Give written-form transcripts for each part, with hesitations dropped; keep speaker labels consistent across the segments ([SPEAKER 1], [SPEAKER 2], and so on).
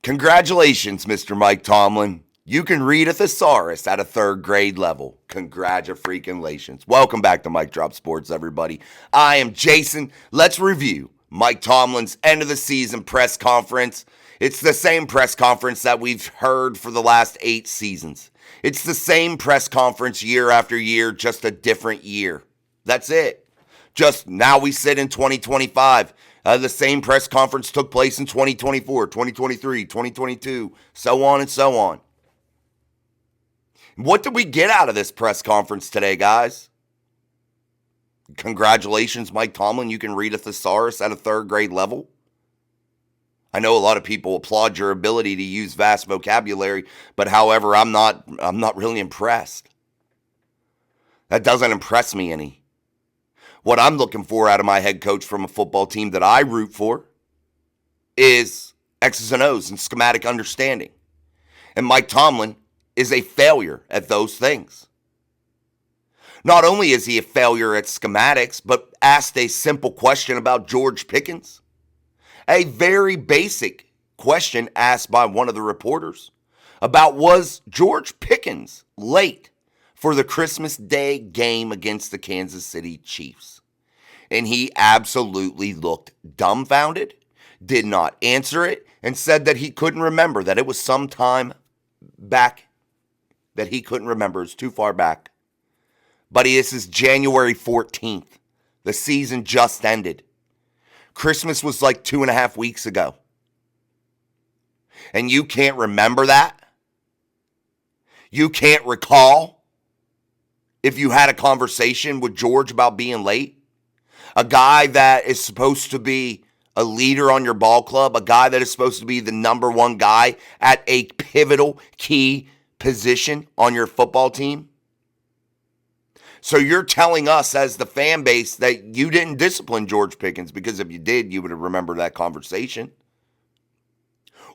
[SPEAKER 1] Congratulations, Mr. Mike Tomlin. You can read a thesaurus at a third grade level. Congratulations. Welcome back to Mike Drop Sports, everybody. I am Jason. Let's review Mike Tomlin's end of the season press conference. It's the same press conference that we've heard for the last 8 seasons. It's the same press conference year after year, just a different year. That's it. Just now we sit in 2025. The same press conference took place in 2024, 2023, 2022, so on and so on. What did we get out of this press conference today, guys? Congratulations, Mike Tomlin. You can read a thesaurus at a third grade level. I know a lot of people applaud your ability to use vast vocabulary, but however, I'm not really impressed. That doesn't impress me any. What I'm looking for out of my head coach from a football team that I root for is X's and O's and schematic understanding. And Mike Tomlin is a failure at those things. Not only is he a failure at schematics, but asked a simple question about George Pickens. A very basic question asked by one of the reporters about was George Pickens late for the Christmas Day game against the Kansas City Chiefs. And he absolutely looked dumbfounded, did not answer it, and said that he couldn't remember, that it was some time back that he couldn't remember. It's too far back. Buddy, this is January 14th. The season just ended. Christmas was like 2.5 weeks ago. And you can't remember that? You can't recall if you had a conversation with George about being late? A guy that is supposed to be a leader on your ball club, a guy that is supposed to be the number one guy at a pivotal key position on your football team. So you're telling us as the fan base that you didn't discipline George Pickens, because if you did, you would have remembered that conversation.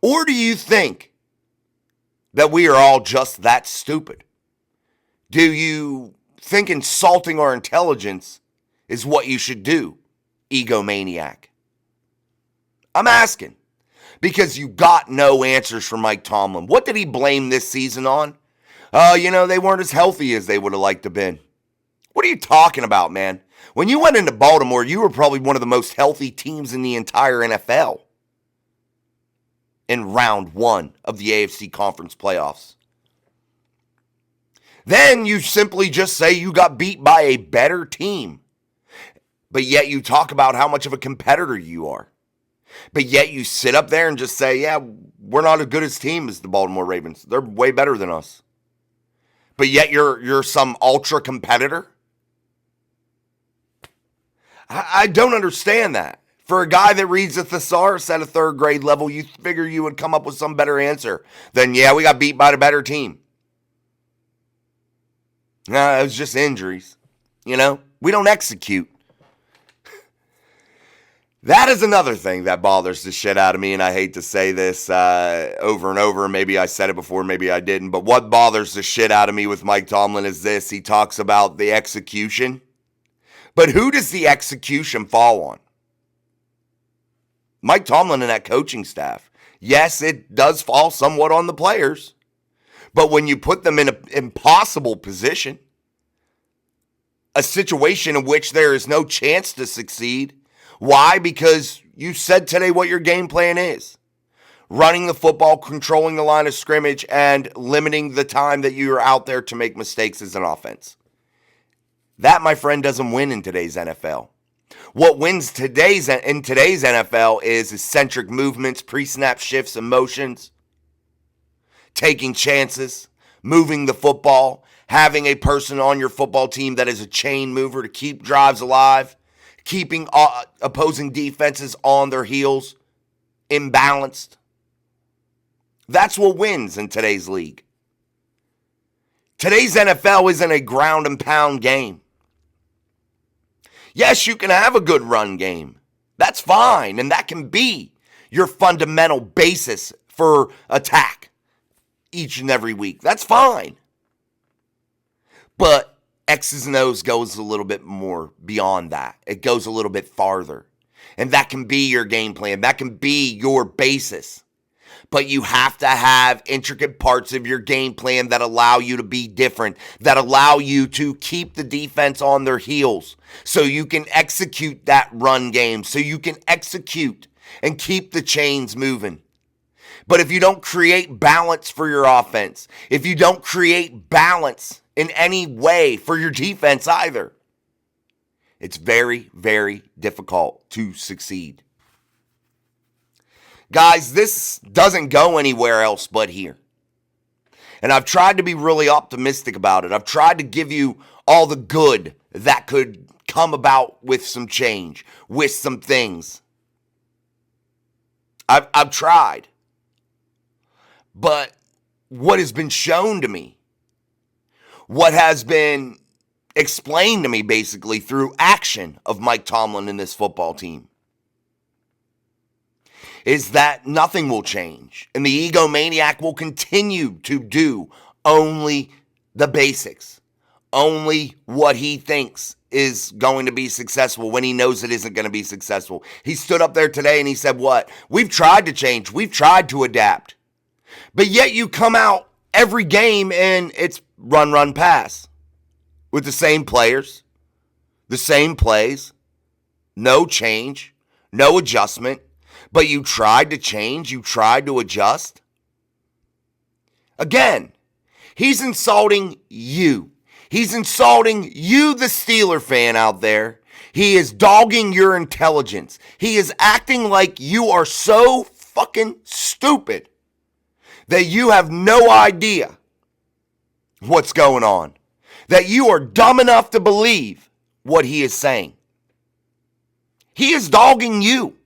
[SPEAKER 1] Or do you think that we are all just that stupid? Do you think insulting our intelligence is what you should do, egomaniac? I'm asking because you got no answers from Mike Tomlin. What did he blame this season on? They weren't as healthy as they would have liked to have been. What are you talking about, man? When you went into Baltimore, you were probably one of the most healthy teams in the entire NFL in round 1 of the AFC Conference playoffs. Then you simply just say you got beat by a better team. But yet you talk about how much of a competitor you are. But yet you sit up there and just say, yeah, we're not as good as team as the Baltimore Ravens. They're way better than us. But yet you're some ultra competitor. I don't understand that. For a guy that reads a thesaurus at a third grade level, you figure you would come up with some better answer than, yeah, we got beat by the better team. No, it was just injuries. We don't execute. That is another thing that bothers the shit out of me, and I hate to say this over and over. Maybe I said it before, maybe I didn't. But what bothers the shit out of me with Mike Tomlin is this. He talks about the execution. But who does the execution fall on? Mike Tomlin and that coaching staff. Yes, it does fall somewhat on the players. But when you put them in an impossible position, a situation in which there is no chance to succeed. Why? Because you said today what your game plan is. Running the football, controlling the line of scrimmage, and limiting the time that you are out there to make mistakes as an offense. That, my friend, doesn't win in today's NFL. What wins in today's NFL is eccentric movements, pre-snap shifts and motions, taking chances, moving the football, having a person on your football team that is a chain mover to keep drives alive, keeping opposing defenses on their heels, imbalanced. That's what wins in today's league. Today's NFL isn't a ground and pound game. Yes, you can have a good run game. That's fine, and that can be your fundamental basis for attack each and every week. That's fine. But X's and O's goes a little bit more beyond that. It goes a little bit farther. And that can be your game plan. That can be your basis. But you have to have intricate parts of your game plan that allow you to be different, that allow you to keep the defense on their heels so you can execute that run game, so you can execute and keep the chains moving. But if you don't create balance for your offense, if you don't create balance in any way for your defense either, it's very, very difficult to succeed. Guys, this doesn't go anywhere else but here. And I've tried to be really optimistic about it. I've tried to give you all the good that could come about with some change, with some things. I've tried. But what has been shown to me, what has been explained to me basically through action of Mike Tomlin and this football team, is that nothing will change. And the egomaniac will continue to do only the basics, only what he thinks is going to be successful when he knows it isn't going to be successful. He stood up there today and he said, what? We've tried to change. We've tried to adapt. But yet you come out every game and it's run, pass with the same players, the same plays, no change, no adjustment. But you tried to change, you tried to adjust. Again, he's insulting you. He's insulting you, the Steeler fan out there. He is dogging your intelligence. He is acting like you are so fucking stupid that you have no idea what's going on. That you are dumb enough to believe what he is saying. He is dogging you.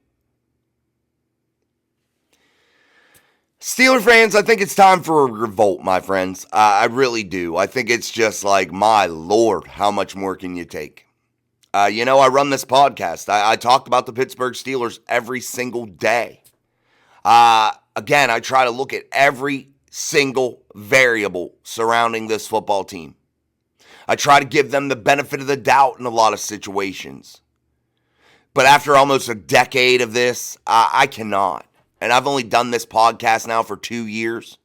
[SPEAKER 1] Steeler fans, I think it's time for a revolt, my friends. I really do. I think it's just like, my Lord, how much more can you take? I run this podcast. I talk about the Pittsburgh Steelers every single day. Again, I try to look at every single variable surrounding this football team. I try to give them the benefit of the doubt in a lot of situations. But after almost a decade of this, I cannot. And I've only done this podcast now for 2 years.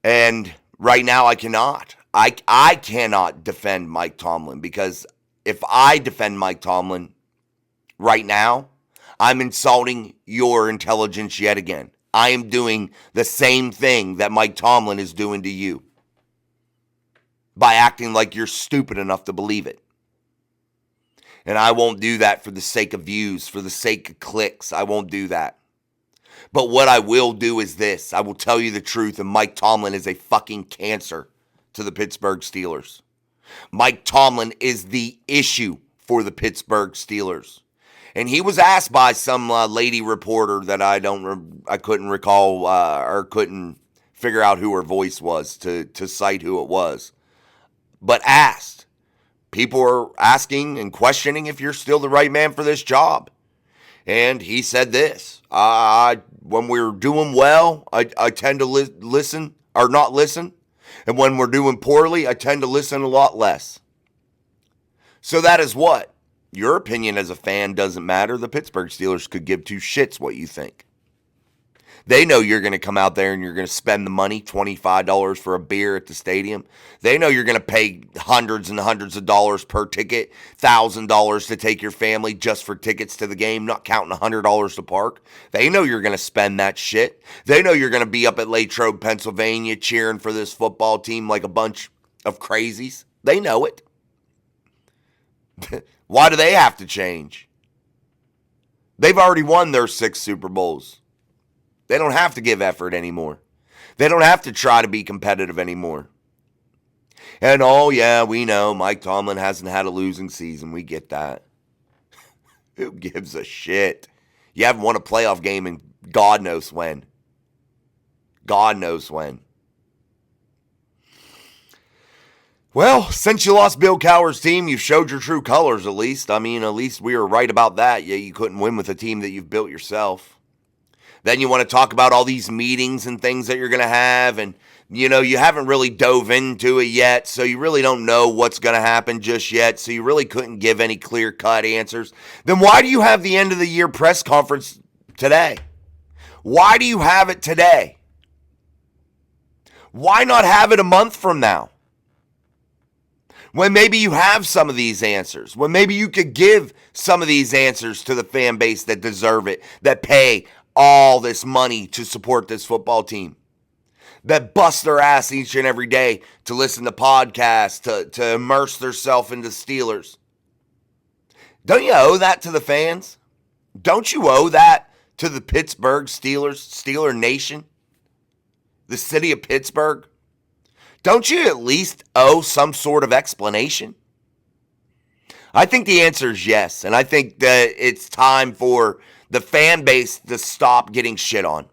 [SPEAKER 1] And right now I cannot. I cannot defend Mike Tomlin, because if I defend Mike Tomlin right now, I'm insulting your intelligence yet again. I am doing the same thing that Mike Tomlin is doing to you by acting like you're stupid enough to believe it. And I won't do that for the sake of views, for the sake of clicks. I won't do that. But what I will do is this. I will tell you the truth, and Mike Tomlin is a fucking cancer to the Pittsburgh Steelers. Mike Tomlin is the issue for the Pittsburgh Steelers. And he was asked by some lady reporter that I couldn't recall or couldn't figure out who her voice was to cite who it was. But asked. People are asking and questioning if you're still the right man for this job. And he said this, when we're doing well, I tend to listen or not listen. And when we're doing poorly, I tend to listen a lot less. So that is what? Your opinion as a fan doesn't matter. The Pittsburgh Steelers could give two shits what you think. They know you're going to come out there and you're going to spend the money, $25 for a beer at the stadium. They know you're going to pay hundreds and hundreds of dollars per ticket, $1,000 to take your family just for tickets to the game, not counting $100 to park. They know you're going to spend that shit. They know you're going to be up at Latrobe, Pennsylvania, cheering for this football team like a bunch of crazies. They know it. Why do they have to change? They've already won their 6 Super Bowls. They don't have to give effort anymore. They don't have to try to be competitive anymore. And oh yeah, we know Mike Tomlin hasn't had a losing season. We get that. Who gives a shit? You haven't won a playoff game in God knows when. God knows when. Well, since you lost Bill Cowher's team, you've showed your true colors at least. I mean, at least we were right about that. Yeah, you couldn't win with a team that you've built yourself. Then you want to talk about all these meetings and things that you're going to have. And, you haven't really dove into it yet. So you really don't know what's going to happen just yet. So you really couldn't give any clear-cut answers. Then why do you have the end of the year press conference today? Why do you have it today? Why not have it a month from now? When maybe you have some of these answers, when maybe you could give some of these answers to the fan base that deserve it, that pay all this money to support this football team, that bust their ass each and every day to listen to podcasts, to immerse themselves into Steelers. Don't you owe that to the fans? Don't you owe that to the Pittsburgh Steelers, Steeler Nation, the city of Pittsburgh? Don't you at least owe some sort of explanation? I think the answer is yes, and I think that it's time for the fan base to stop getting shit on.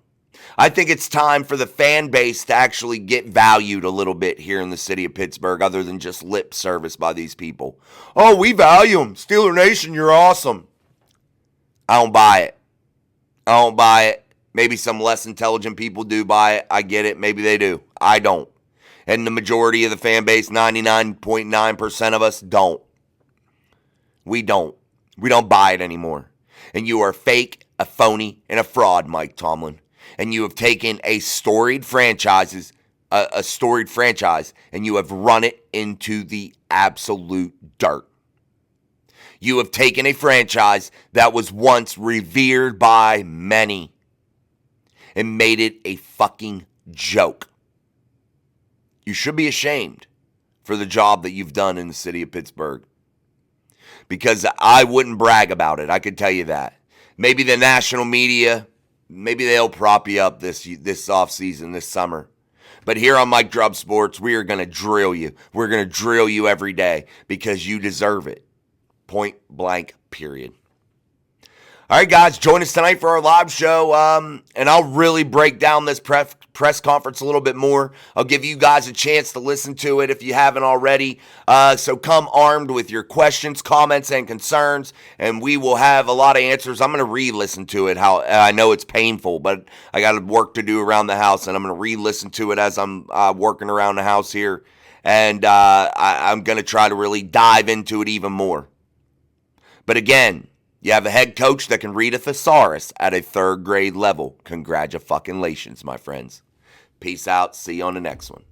[SPEAKER 1] I think it's time for the fan base to actually get valued a little bit here in the city of Pittsburgh, other than just lip service by these people. Oh, we value them. Steeler Nation, you're awesome. I don't buy it. I don't buy it. Maybe some less intelligent people do buy it. I get it. Maybe they do. I don't. And the majority of the fan base, 99.9% of us, don't. We don't. We don't buy it anymore. And you are fake, a phony, and a fraud, Mike Tomlin. And you have taken a storied franchise, and you have run it into the absolute dirt. You have taken a franchise that was once revered by many and made it a fucking joke. You should be ashamed for the job that you've done in the city of Pittsburgh. Because I wouldn't brag about it, I could tell you that. Maybe the national media, maybe they'll prop you up this offseason, this summer. But here on Mike Drub Sports, we are going to drill you. We're going to drill you every day because you deserve it. Point blank, period. All right, guys, join us tonight for our live show, and I'll really break down this press conference a little bit more. I'll give you guys a chance to listen to it if you haven't already. So come armed with your questions, comments, and concerns, and we will have a lot of answers. I'm going to re-listen to it. I know it's painful, but I got work to do around the house, and I'm going to re-listen to it as I'm working around the house here, and I'm going to try to really dive into it even more. But again, you have a head coach that can read a thesaurus at a third grade level. Congratulations, my friends. Peace out. See you on the next one.